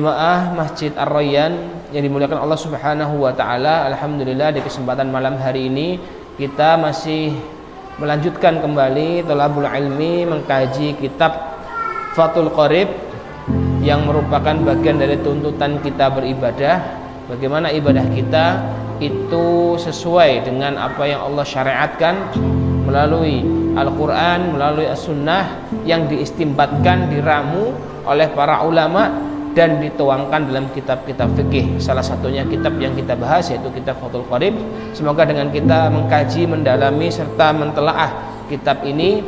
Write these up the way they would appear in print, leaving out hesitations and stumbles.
Jemaah Masjid Ar-Rayyan yang dimuliakan Allah Subhanahu wa taala, alhamdulillah di kesempatan malam hari ini kita masih melanjutkan kembali thalabul ilmi, mengkaji kitab Fathul Qorib yang merupakan bagian dari tuntutan kita beribadah. Bagaimana ibadah kita itu sesuai dengan apa yang Allah syariatkan melalui Al-Quran, melalui As-Sunnah yang diistimbatkan, diramu oleh para ulama dan dituangkan dalam kitab-kitab fikih. Salah satunya kitab yang kita bahas yaitu kitab Fathul Qorib. Semoga dengan kita mengkaji, mendalami serta mentelaah kitab ini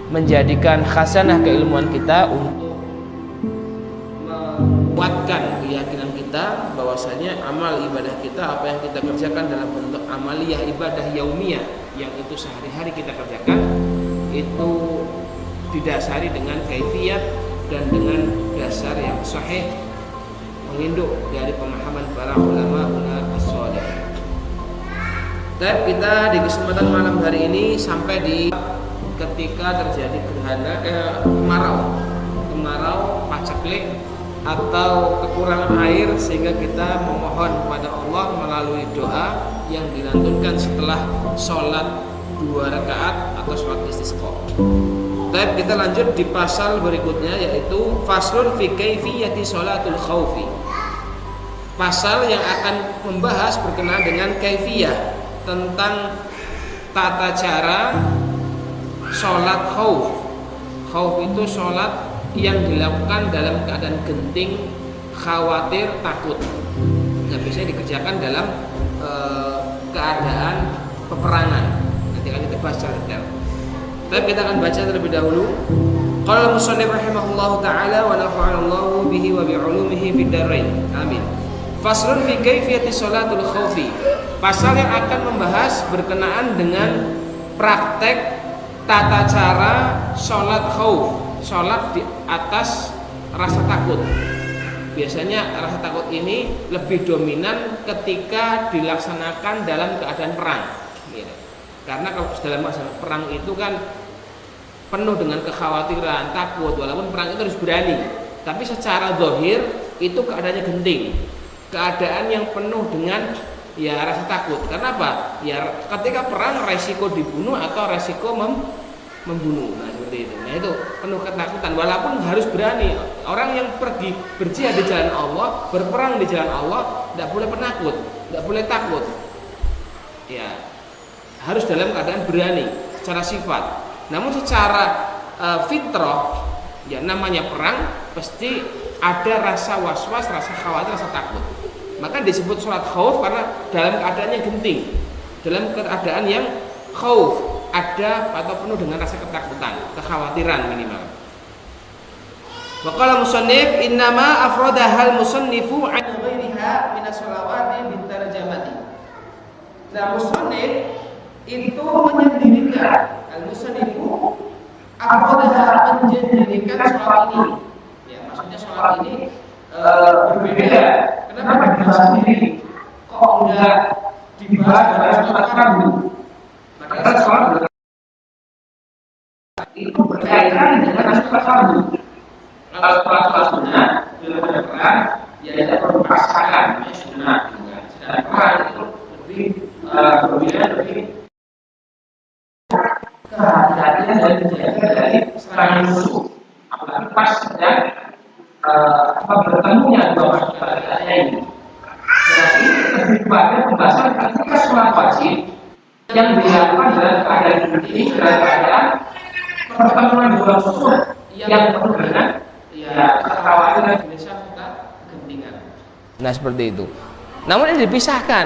menjadikan khasanah keilmuan kita untuk menguatkan keyakinan kita bahwasanya amal ibadah kita, apa yang kita kerjakan dalam bentuk amaliyah ibadah yaumiyah yang itu sehari-hari kita kerjakan, itu didasari dengan kaifiyat dan dengan dasar yang sahih menginduk dari pemahaman para ulama as-salih. Dan kita di kesempatan malam hari ini sampai di ketika terjadi gerhana kemarau paceklik atau kekurangan air, sehingga kita memohon kepada Allah melalui doa yang dilantunkan setelah sholat 2 rakaat atau sholat istisqa. Baik, kita lanjut di pasal berikutnya yaitu faslun fi kaifiyati sholatul khaufi. Pasal yang akan membahas berkenaan dengan kaifiyah, tentang tata cara sholat khauf. Khauf itu sholat yang dilakukan dalam keadaan genting, khawatir, takut. Nah, biasanya dikerjakan dalam keadaan peperangan. Nanti akan kita bahas secara detail. Tapi kita akan baca terlebih dahulu. Qala al-musannif rahimahullahu taala wa nafa'anallahu bihi wa bi'ulumihi fid dharain. Amin. Faslun fi kaifiyati sholatul khaufi. Pasal yang akan membahas berkenaan dengan praktek tata cara sholat khauf, sholat di atas rasa takut. Biasanya rasa takut ini lebih dominan ketika dilaksanakan dalam keadaan perang. Karena kalau dalam masalah perang itu kan penuh dengan kekhawatiran, takut, walaupun perang itu harus berani. Tapi secara zahir itu keadaannya genting, keadaan yang penuh dengan rasa takut. Karena apa? Ya ketika perang resiko dibunuh atau resiko membunuh. Nah seperti itu. Nah itu penuh ketakutan, walaupun harus berani. Orang yang pergi berjihad di jalan Allah, berperang di jalan Allah, tidak boleh penakut, tidak boleh takut. Ya, harus dalam keadaan berani secara sifat. Namun secara fitrah, ya namanya perang pasti ada rasa was-was, rasa khawatir, rasa takut. Maka disebut sholat khauf karena dalam keadaannya genting, dalam keadaan yang khauf, ada atau penuh dengan rasa ketakutan, kekhawatiran minimal. Wa qala musannif innama afradahal musannifu an ghairiha min as-shalawati bitarjamati. Nah, musannif itu menyendirikan, al-musannifu afradaha, menyendirikan sholat ini. Ya, maksudnya sholat ini berbeda. Kenapa dibahas sendiri? Kok enggak dibahas dalam sholat fardu? Maka sholat itu berkaitan dengan sholat fardu. Kalau sholat sunnah dalam perang, ya tidak perlu dipaksakan, sunnah. Sedangkan perang itu lebih berbeda, lebih kehati-hatian dan menjaga dari serangan musuh. Apalagi pas sedang bertemunya dua masyarakat ini. Jadi lebih pada pembahasan ketika sholat wajib yang dilakukan dalam keadaan ini, dalam keadaan pertemuan dua musuh yang penuh dengan kekhawatiran kegentingan. Nah seperti itu. Namun ini dipisahkan,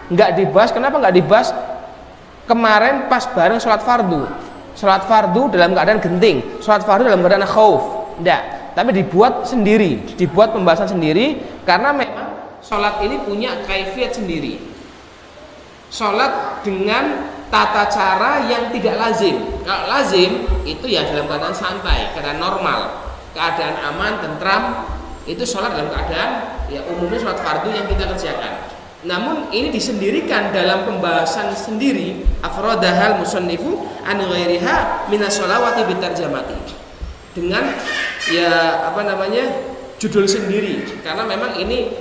nggak dibahas. Kenapa nggak dibahas kemarin pas bareng sholat fardu? Sholat fardu dalam keadaan genting, sholat fardu dalam keadaan khauf, enggak. Tapi dibuat sendiri, dibuat pembahasan sendiri karena memang sholat ini punya kaifiyat sendiri. Sholat dengan tata cara yang tidak lazim. Kalau lazim itu ya dalam keadaan santai, keadaan normal, keadaan aman, tentram, itu sholat dalam keadaan ya umumnya sholat fardu yang kita kerjakan. Namun ini disendirikan dalam pembahasan sendiri, afradahal musannifu an ghairiha minas sholawati bitarjamati, dengan judul sendiri karena memang ini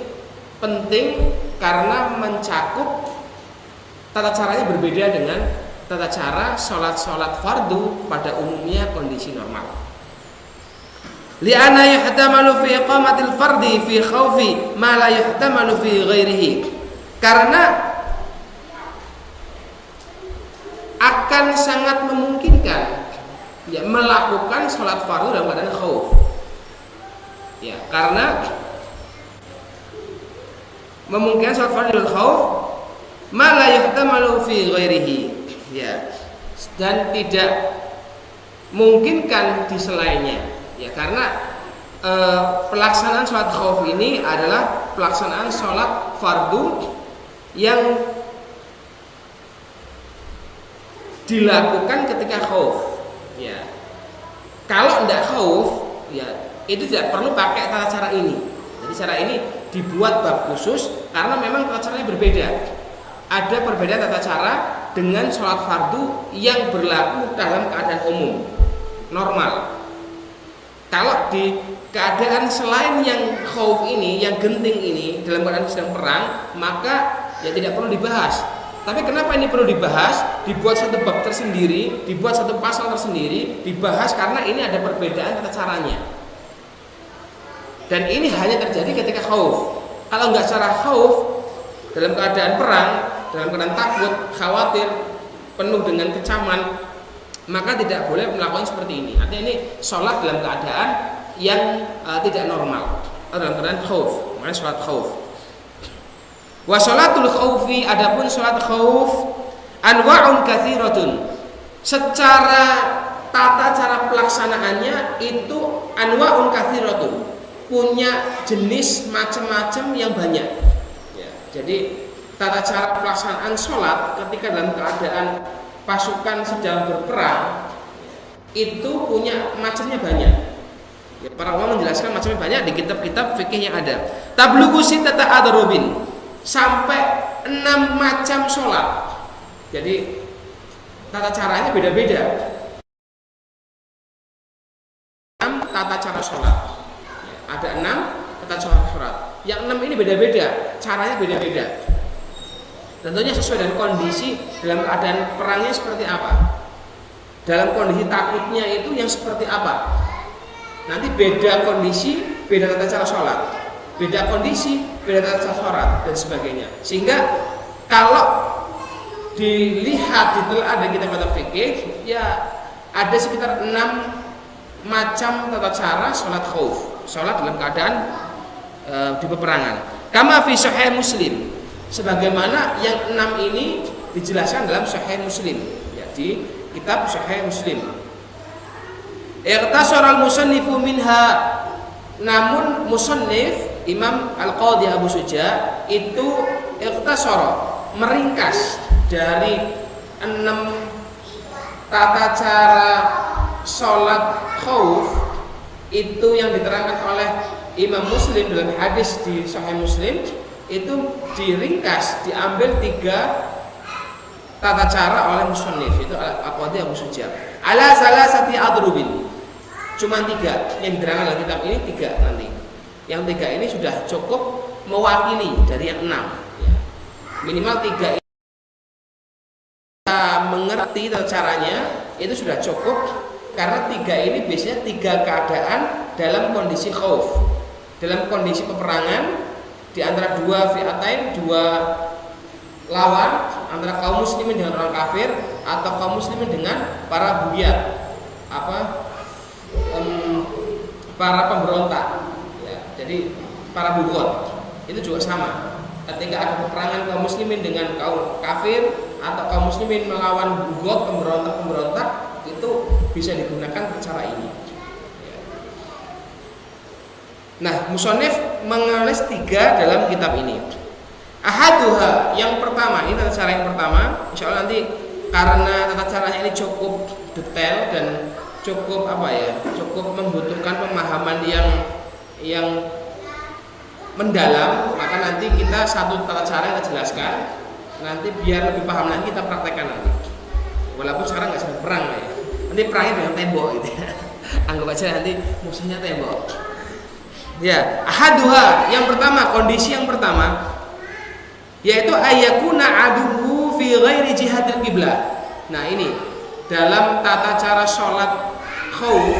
penting karena mencakup tata caranya berbeda dengan tata cara sholat fardu pada umumnya kondisi normal. Li'anna yuhtamalu fi iqamatil fardi fi khawfi ma la yuhtamalu fi ghairihi. Karena akan sangat memungkinkan ya melakukan sholat fardu dalam keadaan khauf. Ya, karena memungkinkan sholat fardu dalam khauf ma la yuhtamalu fi ghairihi. Ya, dan tidak memungkinkan di selainnya. Ya, karena pelaksanaan sholat khauf ini adalah pelaksanaan sholat fardu yang dilakukan ketika khauf. Ya, kalau tidak khauf, ya itu tidak perlu pakai tata cara ini. Jadi cara ini dibuat bab khusus karena memang tata caranya berbeda. Ada perbedaan tata cara dengan sholat fardu yang berlaku dalam keadaan umum normal. Kalau di keadaan selain yang khauf ini, yang genting ini, dalam keadaan sedang perang, maka ya tidak perlu dibahas. Tapi kenapa ini perlu dibahas? Dibuat satu bab tersendiri, dibuat satu pasal tersendiri, dibahas karena ini ada perbedaan tata caranya. Dan ini hanya terjadi ketika khauf. Kalau nggak secara khauf, dalam keadaan perang, dalam keadaan takut, khawatir, penuh dengan kecaman, maka tidak boleh melakukan seperti ini. Artinya ini sholat dalam keadaan yang tidak normal, atau dalam keadaan khauf, makanya sholat khauf. Wa sholatul khaufi, adapun sholat khauf anwa'un katsiratun. Secara tata cara pelaksanaannya itu anwa'un katsiratun, punya jenis macam-macam yang banyak. Ya, jadi tata cara pelaksanaan sholat ketika dalam keadaan pasukan sedang berperang itu punya macamnya banyak. Ya, para ulama menjelaskan macamnya banyak di kitab-kitab fikih yang ada. Tablughu sittata adrubin, sampai 6 macam sholat. Jadi tata caranya beda-beda. 6 tata cara sholat. Ada 6 tata cara sholat. Yang 6 ini beda-beda, caranya beda-beda. Tentunya sesuai dengan kondisi dalam keadaan perangnya seperti apa, dalam kondisi takutnya itu yang seperti apa. Nanti beda kondisi, beda tata cara sholat, beda kondisi, beda tata cara sholat dan sebagainya. Sehingga kalau dilihat ditelaah dari kitab-kitab fikih, ya ada sekitar 6 macam tata cara sholat khauf, sholat dalam keadaan di peperangan. Kama fi Sahih Muslim, sebagaimana yang 6 ini dijelaskan dalam Sahih Muslim, ya, di kitab Sahih Muslim. Iqtasara al-musannifu minha, namun musannif Imam Al-Qadhi Abu Suja itu iqtasara, meringkas dari 6 tata cara sholat khauf itu yang diterangkan oleh Imam Muslim dalam hadis di Sahih Muslim, itu diringkas, diambil 3 tata cara oleh musannif itu Al-Qadhi Abu Suja. Ala salasati adrubin, cuma 3 yang diterangkan dalam kitab ini, 3 nanti. Yang 3 ini sudah cukup mewakili dari yang 6. Ya. Minimal 3 ini kita mengerti tata caranya itu sudah cukup, karena 3 ini biasanya 3 keadaan dalam kondisi khauf, dalam kondisi peperangan di antara 2 fi'atain, 2 lawan, antara kaum muslimin dengan orang kafir atau kaum muslimin dengan para buyat, para pemberontak, ya, jadi para bugot itu juga sama. Ketika ada peperangan kaum muslimin dengan kaum kafir atau kaum muslimin melawan bugot, pemberontak, itu bisa digunakan cara ini. Nah, musannif mengelis 3 dalam kitab ini. Ahaduha, yang pertama, ini tata cara yang pertama. Insya Allah nanti karena tata caranya ini cukup detail dan cukup cukup membutuhkan pemahaman yang mendalam, maka nanti kita satu tata cara yang kita jelaskan. Nanti biar lebih paham lagi kita praktekkan nanti. Walaupun sekarang nggak sedang perang ya. Nanti perangnya dengan tembok gitu. Anggap aja nanti musuhnya tembok. Ya, ahaduha, yang pertama, kondisi yang pertama yaitu ayyakuna aduhu fi ghairi jihadil qiblah. Nah, ini dalam tata cara sholat khauf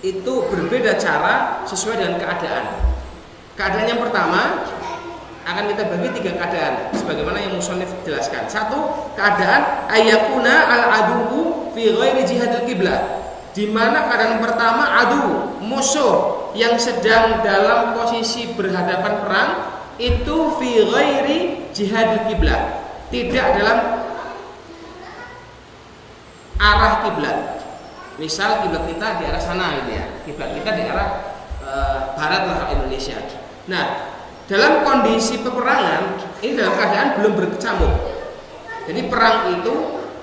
itu berbeda cara sesuai dengan keadaan. Keadaan yang pertama akan kita bagi 3 keadaan sebagaimana yang musannif jelaskan. 1, keadaan ayyakuna al-aduhu fi ghairi jihadil qiblah, di mana keadaan pertama adu, musuh yang sedang dalam posisi berhadapan perang itu fi ghairi jihadil qiblah, tidak dalam arah kiblat. Misal kiblat kita di arah sana gitu ya, kiblat kita di arah barat lah Indonesia. Nah, dalam kondisi peperangan ini dalam keadaan belum berkecamuk. Jadi perang itu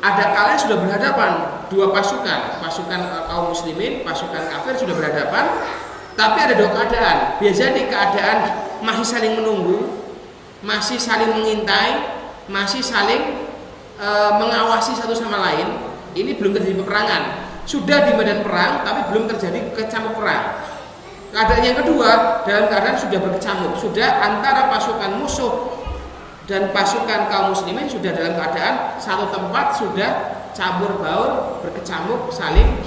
ada kalanya sudah berhadapan dua pasukan, pasukan kaum muslimin, pasukan kafir sudah berhadapan, tapi ada 2 keadaan. Biasanya di keadaan masih saling menunggu, masih saling mengintai, masih saling mengawasi satu sama lain. Ini belum terjadi peperangan. Sudah di medan perang tapi belum terjadi kecamuk perang. Keadaan yang kedua, dalam keadaan sudah berkecamuk, sudah antara pasukan musuh dan pasukan kaum muslimin sudah dalam keadaan satu tempat, sudah campur baur, berkecamuk, saling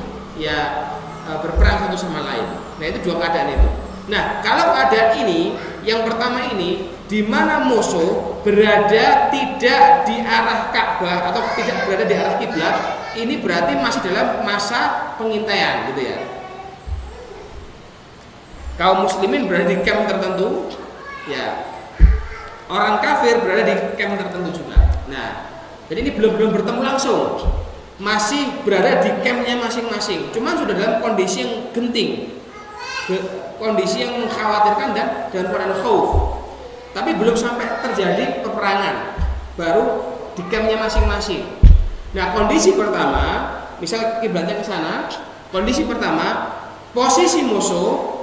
berperang satu sama lain. Nah, itu 2 keadaan itu. Nah, kalau keadaan ini, yang pertama ini, di mana musuh berada tidak di arah Ka'bah atau tidak berada di arah kiblat, ini berarti masih dalam masa pengintaian, gitu ya. Kaum muslimin berada di camp tertentu, ya. Orang kafir berada di camp tertentu juga. Nah, jadi ini belum bertemu langsung, masih berada di campnya masing-masing. Cuma sudah dalam kondisi yang genting, kondisi yang mengkhawatirkan dan keadaan khauf. Tapi belum sampai terjadi peperangan, baru di campnya masing-masing. Nah, kondisi pertama, misal kiblatnya ke sana, kondisi pertama, posisi musuh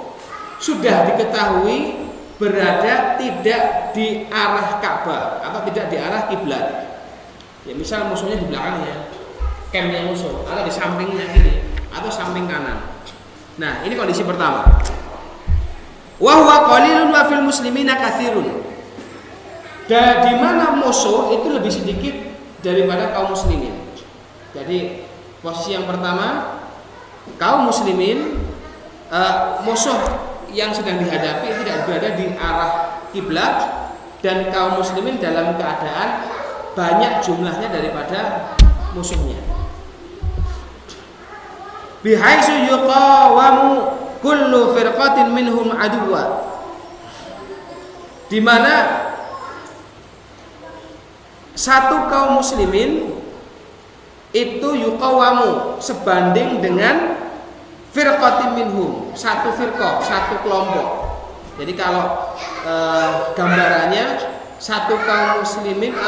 sudah diketahui berada tidak di arah Ka'bah atau tidak di arah kiblat. Ya, misal musuhnya di belakangnya, campnya musuh, atau di sampingnya kiri, atau samping kanan. Nah, ini kondisi pertama. Wa huwa qalilun wa fil muslimina katsirun. Dan di mana musuh itu lebih sedikit daripada kaum muslimin. Jadi posisi yang pertama, kaum muslimin, musuh yang sedang dihadapi tidak berada di arah kiblat, dan kaum muslimin dalam keadaan banyak jumlahnya daripada musuhnya. Bihaitsu yuqawamu kullu firqatin minhum aduwa, di mana satu kaum muslimin itu yuqawamu sebanding dengan firqatin minhum, satu firqah, satu kelompok. Jadi kalau gambarannya satu kaum muslimin,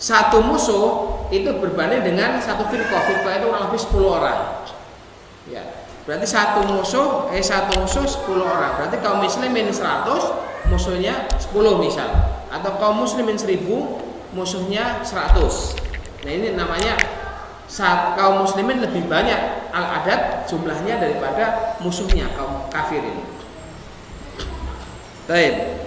satu musuh itu berbanding dengan satu firqah. Firqah itu kurang lebih 10 orang. Ya, berarti satu musuh 10 orang. Berarti kaum muslimin 100, musuhnya 10 misal. Atau kaum muslimin 1000, musuhnya 100. Nah, ini namanya kaum muslimin lebih banyak al-adad jumlahnya daripada musuhnya kaum kafirin. Baik.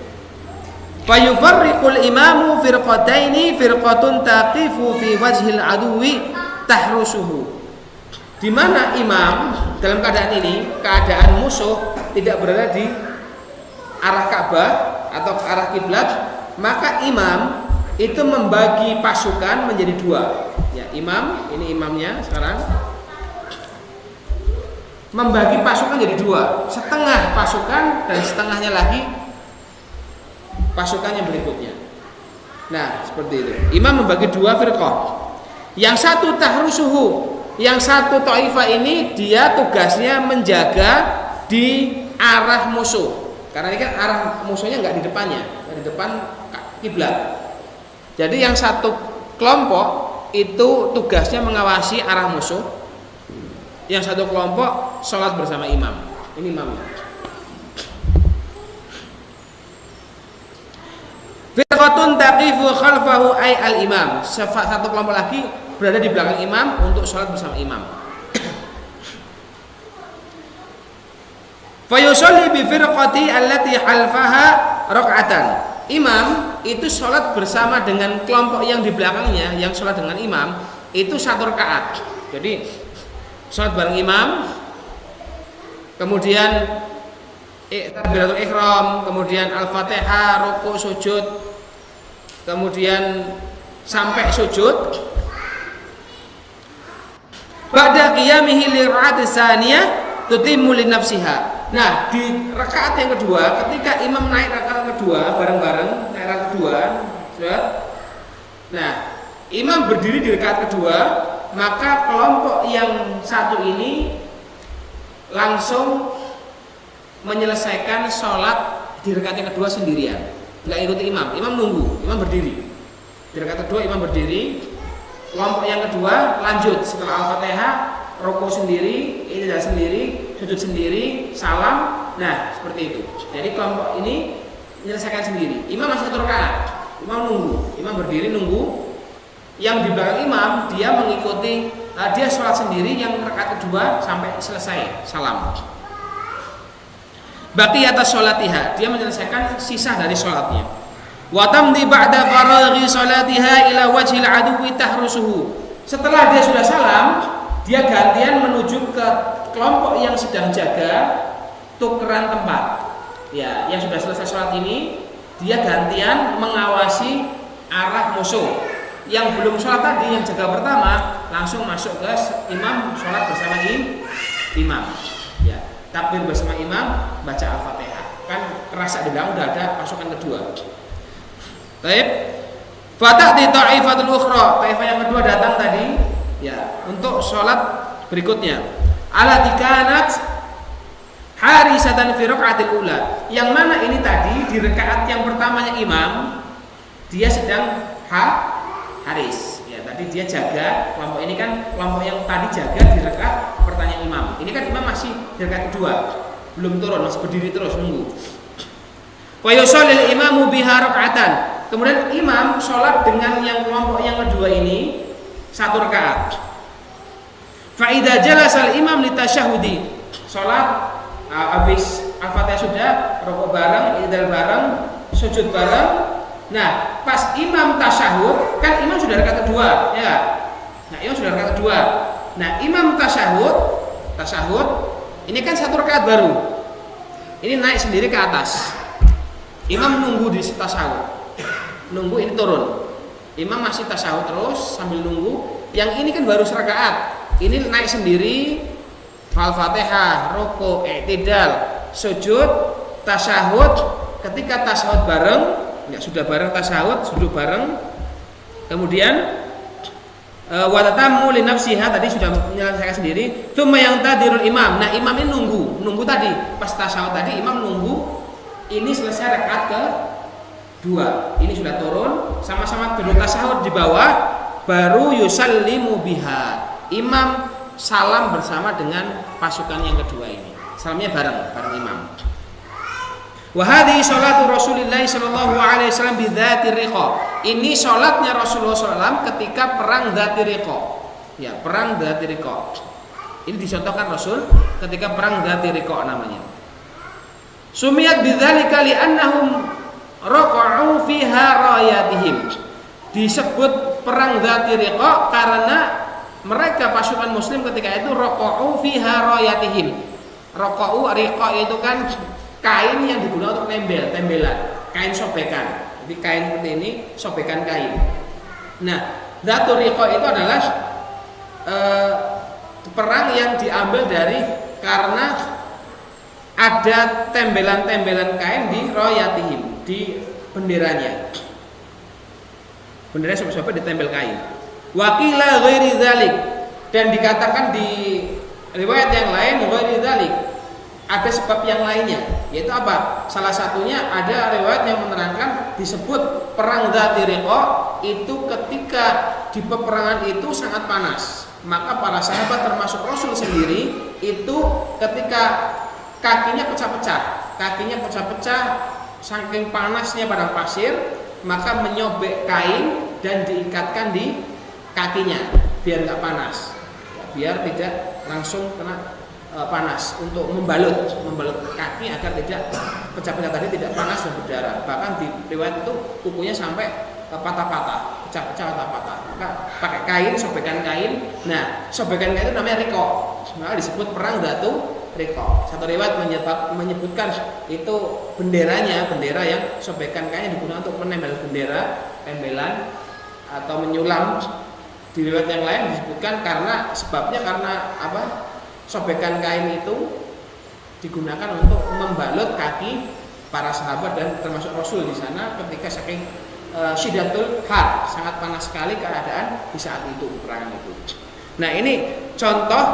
Fayufarriqul imamu firqataini, firqatun taqifu fi wajhil aduwi tahrusuhu. Di mana imam dalam keadaan ini, keadaan musuh tidak berada di arah Ka'bah atau arah kiblat, maka imam itu membagi pasukan menjadi 2. Ya, imam, ini imamnya sekarang membagi pasukan jadi 2, setengah pasukan dan setengahnya lagi pasukan yang berikutnya. Nah, seperti itu. Imam membagi 2 firqah. Yang satu tahrusuhu, yang satu taifah ini dia tugasnya menjaga di arah musuh. Karena ini kan arah musuhnya nggak di depannya, di depan kiblat. Jadi yang satu kelompok itu tugasnya mengawasi arah musuh, yang satu kelompok sholat bersama imam. Ini imamnya. Firqatun taqifu khalfahu ay al-imam. Satu kelompok lagi berada di belakang imam untuk sholat bersama imam. Fa yusalli bi firqati allati halfaha raka'atan. Imam itu sholat bersama dengan kelompok yang di belakangnya, yang sholat dengan imam itu 1 rakaat. Jadi sholat bareng imam, kemudian takbiratul ihram, kemudian al-fatihah, rukuk, sujud, kemudian sampai sujud. Ba'da qiyamihi li raka'at tsaniyah tutimmu li nafsiha. Nah, di rakaat yang kedua, ketika imam naik rakaat kedua bareng-bareng, naik rakaat kedua, sudah. Nah, imam berdiri di rakaat kedua, maka kelompok yang satu ini langsung menyelesaikan sholat di rakaat yang kedua sendirian, nggak ikuti imam. Imam nunggu, imam berdiri. Di rakaat kedua imam berdiri, kelompok yang kedua lanjut setelah al-fatihah, rukuk sendiri, i'tidal sendiri, sujud sendiri, salam. Nah, seperti itu. Jadi kelompok ini menyelesaikan sendiri. Imam masih 1 rakaat. Imam nunggu. Imam berdiri nunggu. Yang di belakang imam dia mengikuti, dia sholat sendiri yang rakaat kedua sampai selesai salam. Baqiyat sholatiha, dia menyelesaikan sisa dari sholatnya. Wa tamdi ba'da faraghi sholatiha ila wajhil aduwi tahrusuhu. Setelah dia sudah salam, dia gantian menuju ke kelompok yang sedang jaga, tukeran tempat. Ya, yang sudah selesai sholat ini, dia gantian mengawasi arah musuh. Yang belum sholat tadi, yang jaga pertama, langsung masuk ke imam, sholat bersama imam. Ya, takbir bersama imam, baca al-fatihah. Kan kerasa di belakang udah ada pasukan kedua. Baik. Fata'ti ta'ifatul ukhra, taifah yang kedua datang tadi, ya, untuk sholat berikutnya. Allati kanat harisatan fi raka'atil ula. Yang mana ini tadi di rakaat yang pertamanya imam, dia sedang haris. Ya, tadi dia jaga, kelompok ini kan kelompok yang tadi jaga di rakaat pertanyaan imam. Ini kan imam masih di rakaat kedua, belum turun, masih berdiri terus nunggu. Fa yusallil imamu biha raka'atan. Kemudian imam sholat dengan yang kelompok yang kedua ini 1 rakaat. Fa idza jalasa al-imam li tasyahudi. Sholat habis al-fatihah sudah, rukuk bareng, i'tidal bareng, sujud bareng. Nah, pas imam tasyahud, kan imam sudah rakaat kedua, ya. Nah, imam sudah rakaat kedua. Nah, imam tasyahud ini kan 1 rakaat baru. Ini naik sendiri ke atas. Imam nunggu di tasyahud. Nunggu ini turun. Imam masih tasyahud terus sambil nunggu. Yang ini kan baru serakaat. Ini naik sendiri, al-fatihah, rukuk, i'tidal, sujud, tasyahud. Ketika tasyahud bareng, ya sudah bareng tasyahud, sujud bareng. Kemudian wa tatammu li nafsiha, tadi sudah menyelesaikan sendiri. Tsumma yang tadirul imam. Nah, imam ini nunggu tadi. Pas tasyahud tadi imam nunggu. Ini selesai rakaat ke 2. Ini sudah turun, sama-sama duduk tasyahud di bawah, baru yusallimu biha. Imam salam bersama dengan pasukan yang kedua ini. Salamnya bareng imam. Wa hadhihi sholatu Rasulillah sallallahu alaihi wasallam bi dzati riqa. Ini salatnya Rasulullah SAW ketika perang dzati riqa. Ya, perang dzati riqa. Ini dicontohkan Rasul ketika perang dzati riqa namanya. Sumiyat bidzalika li'annahum raqa'u fiha rayatihim. Disebut perang dzati riqa karena mereka pasukan muslim ketika itu raqa'u fiha rayatihim. Raqa'u riqa itu kan kain yang digunakan untuk tembelan, kain sobekan. Jadi kain seperti ini, sobekan kain. Nah, dzatu riqa itu adalah perang yang diambil dari karena ada tembelan-tembelan kain di royatihim, di benderanya. Bendera sobat-sobat ditempel kain. Wakila ghairi dzalik, dan dikatakan di riwayat yang lain ghairi dzalik, ada sebab yang lainnya, yaitu apa? Salah satunya ada riwayat yang menerangkan disebut perang dzati riqa itu ketika di peperangan itu sangat panas. Maka para sahabat termasuk Rasul sendiri itu ketika kakinya pecah-pecah saking panasnya padang pasir, maka menyobek kain dan diikatkan di kakinya biar nggak panas, biar tidak langsung kena panas untuk membalut kaki agar tidak pecah-pecah tadi, tidak panas dan berdarah. Bahkan di riwayat itu kukunya sampai patah-patah, pecah-pecah, patah-patah. Maka pakai kain, sobekan kain. Nah, sobekan kain itu namanya riko. Maka disebut perang Dzatu Riko. Satu riwayat menyebutkan itu bendera yang sobekan kainnya digunakan untuk menempel bendera, tembelan atau menyulam. Di riwayat yang lain disebutkan sebabnya karena apa? Sobekan kain itu digunakan untuk membalut kaki para sahabat dan termasuk Rasul di sana ketika saking Syidatul har, sangat panas sekali keadaan di saat itu, peperangan itu. Nah, ini contoh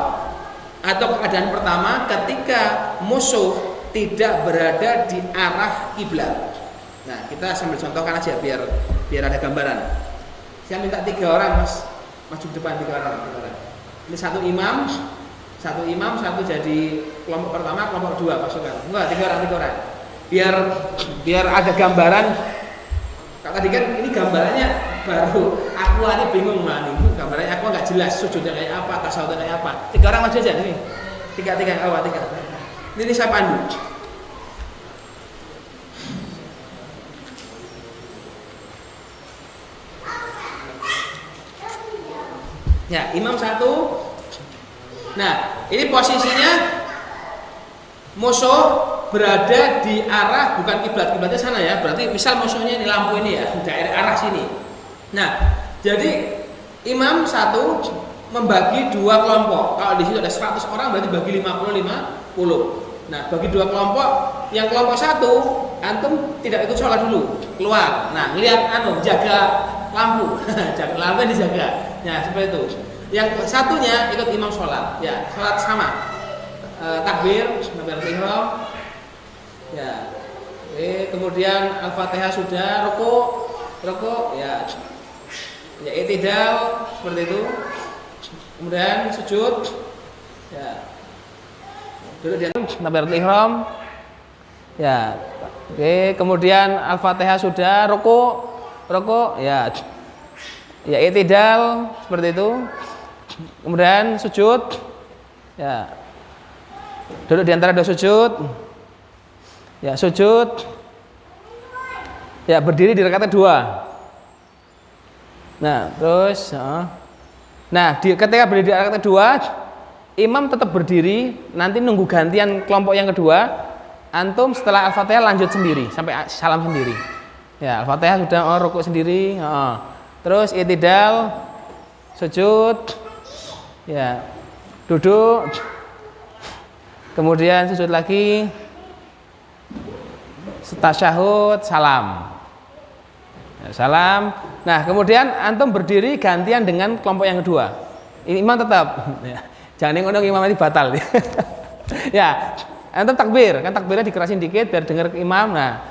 atau keadaan pertama ketika musuh tidak berada di arah kiblat. Nah, kita sambil contohkan aja biar ada gambaran. Saya minta 3 orang, Mas. Maju depan 3 orang. Ini satu imam, satu jadi kelompok pertama, kelompok 2 pasukan. Enggak, 3 orang. Biar ada gambaran. Tadi kan ini gambarannya baru aku ini bingung nih. Gambarannya aku nggak jelas, sujudnya kayak apa, tasawufnya kayak apa. 3 orang maju aja nih. 3 awal 3. Ini saya pandu. Ya, imam 1. Nah, ini posisinya musuh berada di arah bukan kiblatnya sana ya. Berarti misal musuhnya ini lampu ini ya, daerah arah sini. Nah, jadi imam 1 membagi 2 kelompok. Kalau di situ ada 100 orang berarti bagi 50. Nah, bagi 2 kelompok, yang kelompok 1 antum tidak ikut sholat dulu, keluar. Nah, lihat jaga lampu. Jaga lampu dijaga. Nah, seperti itu. Yang satunya ikut imam sholat. Ya, sholat sama. Takbir ihram. Ya. Kemudian Al-Fatihah sudah, rukuk, ya. Ya, i'tidal seperti itu. Kemudian sujud. Ya. Duduk di atas takbiratul ihram. Ya. Oke, kemudian Al-Fatihah sudah, rukuk, ya. Ya, i'tidal seperti itu. Kemudian sujud. Ya. Duduk di antara 2 sujud. Ya, sujud. Ya, berdiri di rakaat kedua. Nah, terus ketika berdiri di rakaat kedua, imam tetap berdiri, nanti nunggu gantian kelompok yang kedua. Antum setelah Al-Fatihah lanjut sendiri sampai salam sendiri. Ya, Al-Fatihah sudah rukuk sendiri, Terus i'tidal, sujud. Ya. Duduk. Kemudian sujud lagi. Tasyahud, salam. Ya, salam. Nah, kemudian antum berdiri gantian dengan kelompok yang kedua. Imam tetap. Ya. Jangan ngomong imam ini batal. Ya, antum takbir, kan takbirnya dikerasin dikit biar dengar imam. Nah,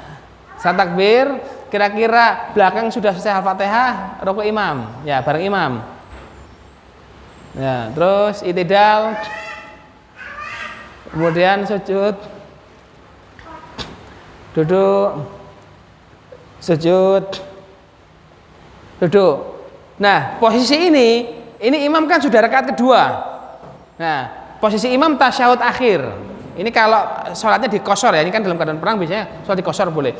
saat takbir, kira-kira belakang sudah selesai Al-Fatihah, rukuk imam. Ya, bareng imam. Ya, terus i'tidal. Kemudian sujud. Duduk. Sujud. Duduk. Nah, posisi ini imam kan sudah rakaat kedua. Nah, posisi imam tasyahud akhir. Ini kalau sholatnya dikosor ya, ini kan dalam keadaan perang biasanya sholat dikosor boleh.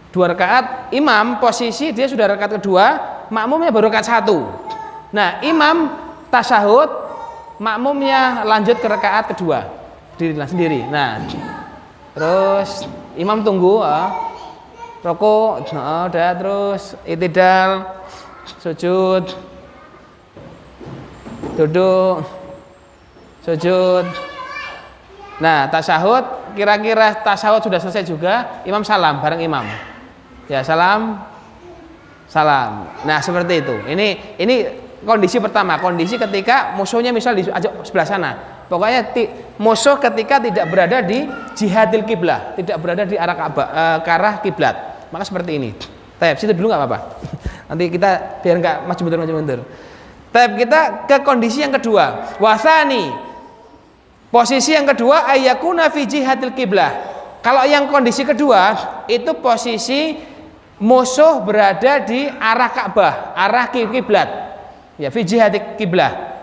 2 rakaat, imam posisi dia sudah rakaat kedua, makmumnya baru rakaat 1. Nah, imam tasyahud, makmumnya lanjut ke rakaat kedua, berdirilah sendiri. Nah, terus imam tunggu, rukuk, udah, terus i'tidal, sujud, duduk, sujud. Nah, tasyahud, kira-kira tasyahud sudah selesai juga, imam salam bareng imam. Ya, salam. Nah, seperti itu. Ini kondisi pertama, kondisi ketika musuhnya misal di sebelah sana. Pokoknya musuh ketika tidak berada di jihadil kiblah, tidak berada di arah Ka'bah, ke arah kiblat. Maka seperti ini. Taib, situ dulu nggak apa-apa. Nanti kita biar nggak maju mundur. Taib, kita ke kondisi yang kedua. Wasani. Posisi yang kedua ayyakuna fi jihadil kiblah. Kalau yang kondisi kedua itu posisi musuh berada di arah Ka'bah, arah kiblat. Ya, fi jihadil kiblah.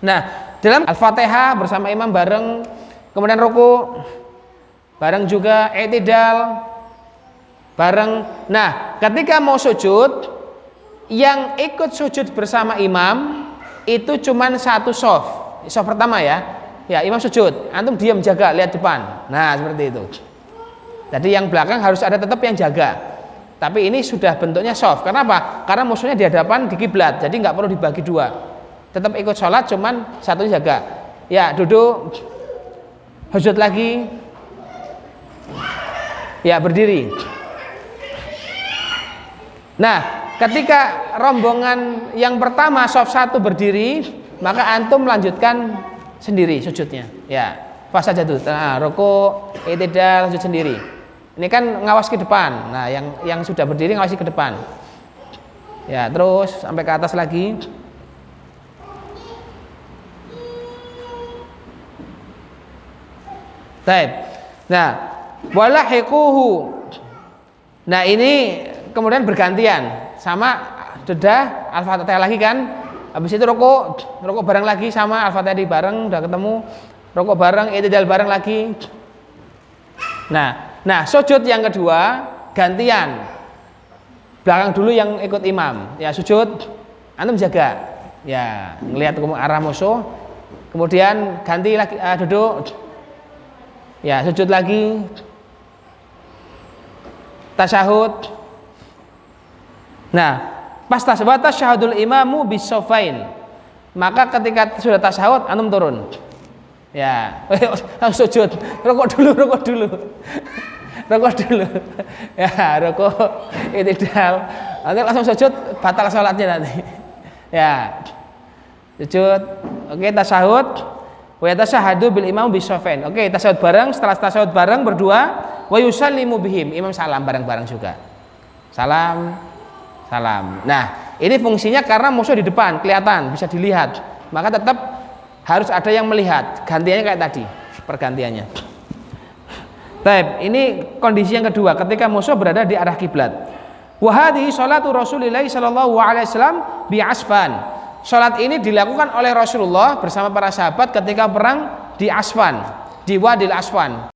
Nah, dalam Al-Fatihah bersama imam bareng, kemudian ruku bareng juga, i'tidal bareng. Nah, ketika mau sujud, yang ikut sujud bersama imam itu cuman satu soft pertama ya. Ya, imam sujud, antum diam jaga lihat depan. Nah, seperti itu. Jadi yang belakang harus ada tetap yang jaga. Tapi ini sudah bentuknya soft. Kenapa? Karena musuhnya di hadapan di kiblat. Jadi nggak perlu dibagi dua. Tetap ikut sholat, cuman satu jaga. Ya, duduk, sujud lagi. Ya, berdiri. Nah, ketika rombongan yang pertama soft 1 berdiri, maka antum melanjutkan sendiri sujudnya. Ya, fasajadu. Nah, ruku, i'tidal, sujud sendiri. Ini kan ngawas ke depan. Nah, yang sudah berdiri ngawasi ke depan. Ya, terus sampai ke atas lagi. Baik. Nah, walahiquhu. Nah, ini kemudian bergantian. Sama sudah Al-Fatihah lagi kan. Habis itu rukuk bareng lagi sama Al-Fatihah di bareng udah ketemu. Rukuk bareng, i'tidal bareng lagi. Nah, sujud yang kedua gantian. Belakang dulu yang ikut imam. Ya, sujud antum jaga. Ya, ngelihat ke arah musuh. Kemudian ganti lagi duduk. Ya, sujud lagi. Tasyahud. Nah, pas tasyahudul imamu bisofain. Maka ketika sudah tasyahud antum turun. Ya, langsung sujud. Rukuk dulu. Rukuk dulu. Ya, rukuk i'tidal. Nanti langsung sujud, batal salatnya nanti. Ya. Sujud. Oke, tasyahud. Wa yatashahadu bil imam bisofain. Oke, tasyahud bareng, setelah tasyahud bareng berdua, wa yusallimu bihim. Imam salam bareng-bareng juga. Salam. Nah, ini fungsinya karena musuh di depan kelihatan, bisa dilihat. Maka tetap harus ada yang melihat. Gantiannya kayak tadi, pergantiannya. Baik, ini kondisi yang kedua ketika musuh berada di arah kiblat. Wa hadhihi sholatu Rasulillah sallallahu alaihi wasallam bi Asfan. Salat ini dilakukan oleh Rasulullah bersama para sahabat ketika perang di Asfan, di Wadil Asfan.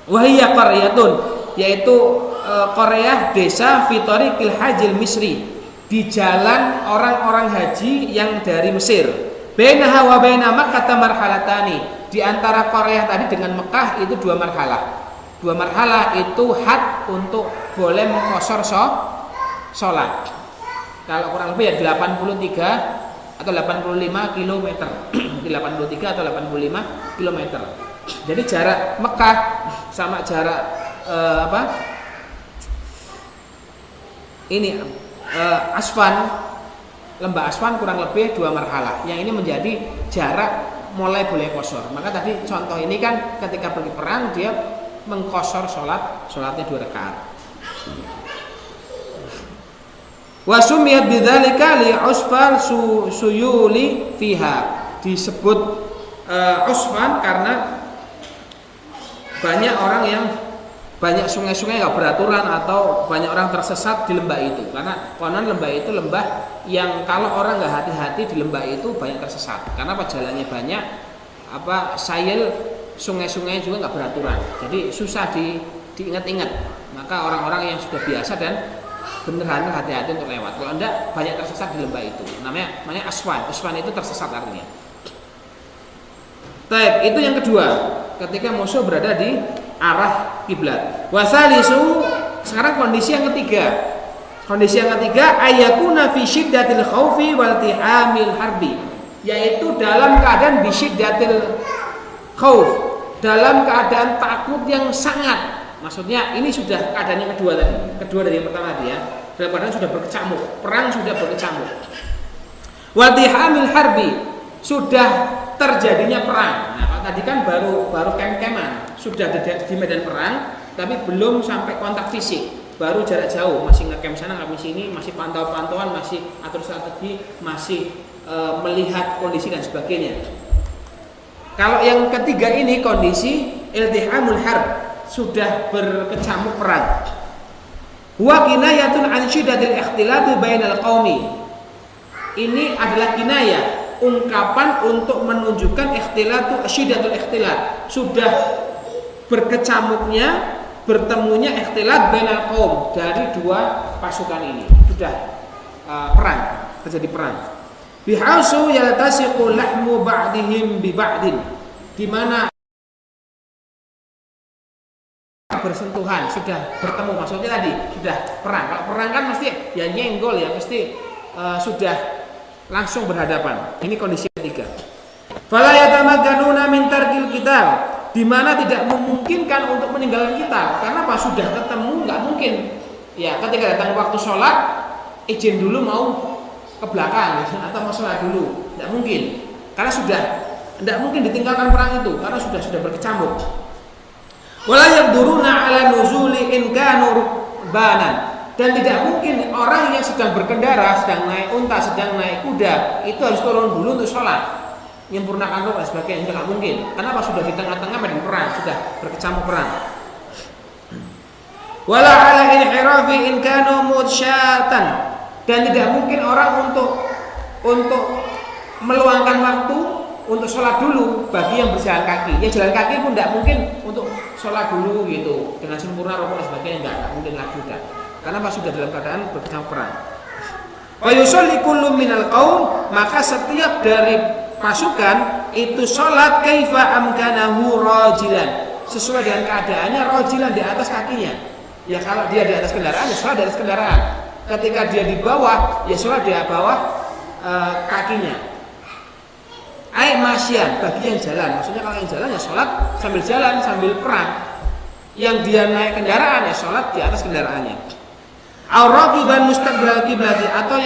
Wa hiya qaryatun, yaitu Korea desa Fitorikil Hajil Misri, di jalan orang-orang haji yang dari Mesir. Bainaha wa baina Makkah marhalatani, di antara Korea tadi dengan Mekah itu 2 marhalah. 2 marhalah itu had untuk boleh mengkosor sholat. Kalau kurang lebih ya 83 atau 85 km. 83 atau 85 km. Jadi jarak Mekah sama jarak Asfan, lembah Asfan kurang lebih 2 marhalah. Yang ini menjadi jarak mulai boleh kosor. Maka tadi contoh ini kan ketika pergi perang dia mengkosor sholatnya 2 rakaat. Wa sumiyat bidzalika li usfan suyuli fiha. Disebut Usfan karena banyak sungai-sungai nggak beraturan atau banyak orang tersesat di lembah itu. Karena konon lembah itu lembah yang kalau orang nggak hati-hati di lembah itu banyak tersesat. Karena jalannya banyak, sayel, sungai-sungai juga nggak beraturan. Jadi susah diingat-ingat. Maka orang-orang yang sudah biasa dan benar-benar hati-hati untuk lewat. Kalau enggak banyak tersesat di lembah itu. Namanya Aswan. Aswan itu tersesat artinya. Baik, itu yang kedua. Ketika musuh berada di arah kiblat. Wasalisu, sekarang kondisi yang ketiga. Kondisi yang ketiga ayakuna fi syiddatil khaufi wal tihamil harbi, yaitu dalam keadaan bisyiddatil khauf, dalam keadaan takut yang sangat. Maksudnya ini sudah keadaan yang kedua tadi. Kedua dari yang pertama tadi ya. Dalam keadaan sudah berkecamuk, perang sudah berkecamuk. Wal tihamil harbi, sudah terjadinya perang. Nah, tadi kan baru kem-keman, sudah di medan perang, tapi belum sampai kontak fisik, baru jarak jauh, masih ngekem sana ngekem sini, masih pantauan, masih atur strategi, masih melihat kondisi dan sebagainya. Kalau yang ketiga ini kondisi iltihamul harb, sudah berkecamuk perang. Wa kinayatun an syiddatil ikhtilati bainal qaumi. Ini adalah kinayah ungkapan untuk menunjukkan ikhtilatu syiddatul ikhtilat, sudah berkecamuknya, bertemunya ikhtilat bainal qaum, dari dua pasukan ini sudah perang, terjadi perang. Bihausu yaltasiqu lahmu ba'dihim bi ba'din, di mana bersentuhan, sudah bertemu, maksudnya tadi sudah perang. Kalau perang kan mesti ya nyenggol ya, mesti sudah langsung berhadapan. Ini kondisi ketiga. Fala yatamakkanuna min tarkil qital, di mana tidak memungkinkan untuk meninggalkan kita. Karena apa? Sudah ketemu, nggak mungkin. Ya, ketika datang waktu sholat, izin dulu mau ke belakang atau mau sholat dulu, tidak mungkin. Karena sudah tidak mungkin ditinggalkan perang itu, karena sudah berkecamuk. Wala yaqduruna ala nuzuli in kanu rukbanan, dan tidak mungkin orang yang sedang berkendara, sedang naik unta, sedang naik kuda, itu harus turun dulu untuk sholat, menyempurnakan rukun dan sebagainya. Tidak mungkin. Kenapa? Sudah di tengah-tengah medan perang, sudah berkecamuk perang. Wala ala inhirafi in kanu mutsyatan, dan tidak mungkin orang untuk meluangkan waktu untuk sholat dulu bagi yang berjalan kaki. Yang jalan kaki pun tidak mungkin untuk sholat dulu gitu dengan sempurna rukun dan sebagainya, tidak mungkin lagi sudah. Karena pas sudah dalam keadaan berkecamuk perang. Wa yusalli kullu minal qaum, maka setiap dari pasukan itu sholat kaifa amkanahu rajilan, sesuai dengan keadaannya, rajilan di atas kakinya. Ya kalau dia di atas kendaraan, ya sholat di atas kendaraan. Ketika dia di bawah, ya sholat di bawah kakinya. Ai masyan, bagi yang jalan, maksudnya kalau yang jalan ya sholat sambil jalan, sambil perang. Yang dia naik kendaraan ya sholat di atas kendaraannya. Auraqiban mustaqbilal qiblati, atau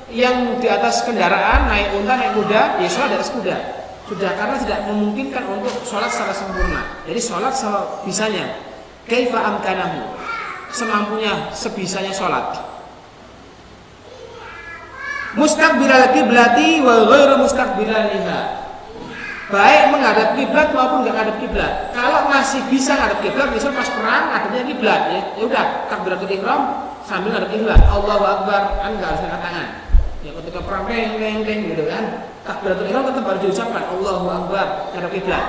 yang di atas kendaraan, naik unta, naik kuda, ya sholat di atas kuda. Sudah, karena tidak memungkinkan untuk sholat secara sempurna. Jadi sholat sebisanya. Kaifa amkanahu, semampunya, sebisanya sholat. Mustaqbilal qiblati wa ghairu mustaqbilal liha, baik menghadap kiblat maupun enggak menghadap kiblat. Kalau masih bisa menghadap kiblat, misal pas perang ngadepnya kiblat, ya udah takbiratul ihram sambil ngadep kiblat, Allahu Akbar, kan enggak harus angkat tangan. Ya ketika perang teng gitu kan, takbiratul ihram tetap harus diucapkan Allahu Akbar, ngadep kiblat.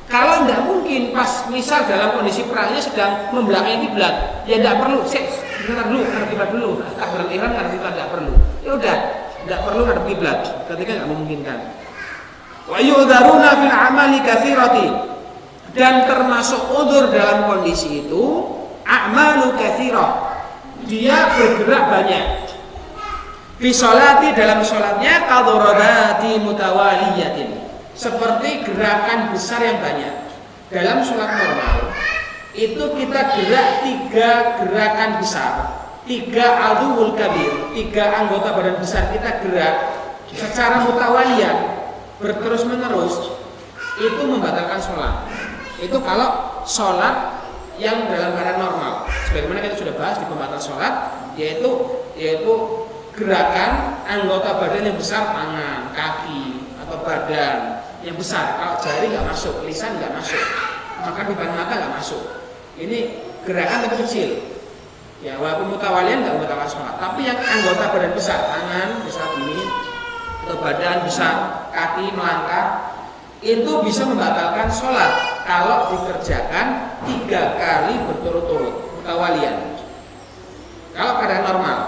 Kalau tidak mungkin pas misal dalam kondisi perangnya sedang membelakangi kiblat, ya tidak perlu, sebentar dulu ngadep kiblat dulu, takbiratul ihram ngadep kiblat tidak perlu. Ya udah, tidak perlu ngadep kiblat ketika tidak memungkinkan. Wa yu'dzaruna fil amali katsirati, dan termasuk udzur dalam kondisi itu a'malu katsirah, dia bergerak banyak. Fi sholati, dalam sholatnya qadradati mutawaliyatin, seperti gerakan besar yang banyak. Dalam sholat normal itu kita gerak 3 gerakan besar, 3 adhuwul kabir, 3 anggota badan besar kita gerak secara mutawaliyah, berterus menerus, itu membatalkan sholat. Itu kalau sholat yang dalam keadaan normal. Sebagaimana kita sudah bahas di pembatal sholat, yaitu gerakan anggota badan yang besar, tangan, kaki, atau badan yang besar. Kalau jari nggak masuk, lisan nggak masuk, maka depan mata nggak masuk. Ini gerakan tapi kecil. Ya walaupun mutawalian nggak membatalkan sholat. Tapi yang anggota badan besar, tangan besar gini, atau badan besar, kaki melangkah, itu bisa membatalkan sholat kalau dikerjakan 3 kali berturut-turut mutawalian. Kalau keadaan normal.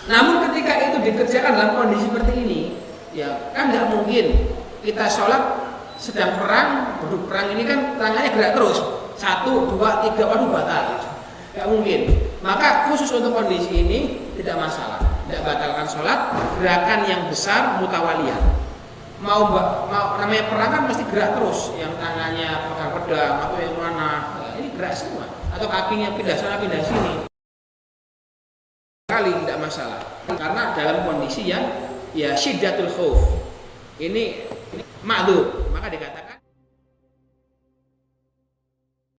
Namun ketika itu dikerjakan dalam kondisi seperti ini, ya kan nggak mungkin kita sholat sedang perang, duduk perang ini kan tangannya gerak terus, 1, 2, 3, waduh batal, nggak mungkin. Maka khusus untuk kondisi ini tidak masalah, tidak batalkan sholat. Gerakan yang besar mutawaliyah. Mau namanya perang kan mesti gerak terus, yang tangannya pegang pedang atau yang mana, ya, ini gerak semua, atau kakinya pindah sana pindah sini, kali tidak masalah. Karena dalam kondisi yang ya syiddatul khauf, ini ma'dzur, maka dikatakan